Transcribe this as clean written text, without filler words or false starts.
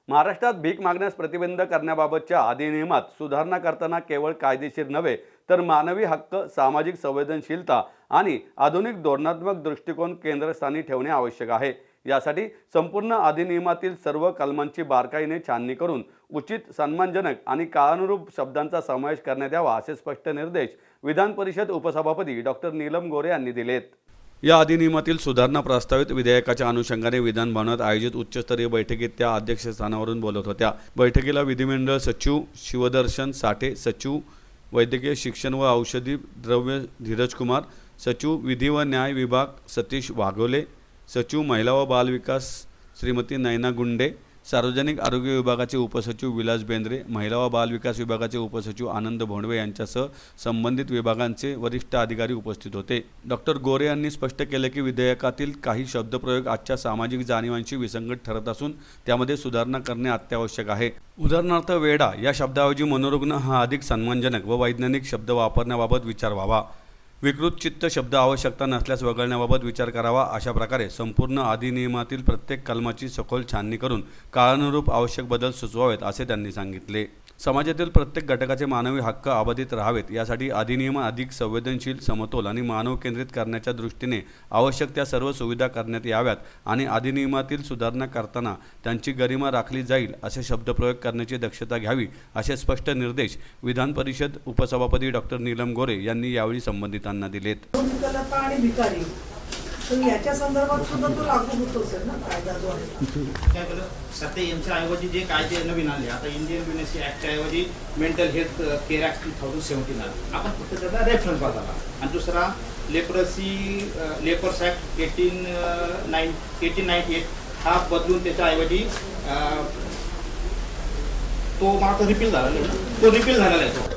महाराष्ट्रात भीक मागण्यास प्रतिबंध करण्याबाबतच्या अधिनियमात सुधारणा करताना केवळ कायदेशीर नव्हे तर मानवी हक्क, सामाजिक संवेदनशीलता आणि आधुनिक धोरणात्मक दृष्टिकोन केंद्रस्थानी ठेवणे आवश्यक आहे। यासाठी संपूर्ण अधिनियमातील सर्व कलमांची बारकाईने छाननी करून उचित, सन्मानजनक आणि काळानुरूप शब्दांचा समावेश करण्यात यावा असे स्पष्ट निर्देश विधान परिषद उपसभापती डॉक्टर नीलम गोरे यांनी दिलेत। या अधिनियमातील सुधारणा प्रस्तावित विधेयकाच्या अनुषंगाने विधान भवनात आयोजित उच्चस्तरीय बैठकीत त्या अध्यक्षस्थानावरून बोलत होत्या। बैठकीला विधिमंडळ सचिव शिवदर्शन साठे, सचिव वैद्यकीय शिक्षण व औषधी द्रव्य धीरज कुमार, सचिव विधी व न्याय विभाग सतीश वाघोले, सचिव महिला व बाल विकास श्रीमती नयना गुंडे, सार्वजनिक आरोग्य विभागाचे उपसचिव विलास बेंद्रे, महिला व बाल विकास विभागाचे उपसचिव आनंद भोंडवे यांच्यासह संबंधित विभागांचे वरिष्ठ अधिकारी उपस्थित होते। डॉक्टर गोरे यांनी स्पष्ट केले की विधेयकातील काही शब्दप्रयोग आजच्या सामाजिक जाणीवांशी विसंगत ठरत असून त्यामध्ये सुधारणा करणे अत्यावश्यक आहे। उदाहरणार्थ वेडा या शब्दाऐवजी मनोरुग्ण हा अधिक सन्मानजनक व वैज्ञानिक शब्द वापरण्याबाबत विचार व्हावा। विकृत चित्त शब्द आवश्यकता नसल्यास वगळण्याबाबत विचार करावा। अशा प्रकारे संपूर्ण अधिनियमातील प्रत्येक कलमाची सखोल छाननी करून काळानुरूप आवश्यक बदल सुचवावेत असे त्यांनी सांगितले। समाजातील प्रत्येक घटकाचे मानवी हक्क अबाधित राहावेत यासाठी अधिनियम अधिक संवेदनशील, समतोल आणि मानव केंद्रित करण्याच्या दृष्टीने आवश्यक त्या सर्व सुविधा करण्यात याव्यात आणि अधिनियमातील सुधारणा करताना त्यांची गरिमा राखली जाईल असे शब्दप्रयोग करण्याची दक्षता घ्यावी असे स्पष्ट निर्देश विधान परिषद उपसभापती डॉक्टर नीलम गोरे यांनी यावेळी संबंधितांना दिलेत। तर याच्या संदर्भात सुद्धा तो लागू होतो सर ना कायद्याद्वारे। काय केलं सध्या यांच्या ऐवजी जे कायदे नवीन आले, आता इंडियन युनिव्हर्सिटी ॲक्टच्या ऐवजी मेंटल हेल्थ केअर ॲक्ट 2017 आले, आपण फक्त त्याचा रेफरन्स बदलला। आणि दुसरा लेपर्स ॲक्ट 1898 हा बदलून त्याच्या ऐवजी तो मात्र रिपील झाला, तो रिपील झालेला आहे तो।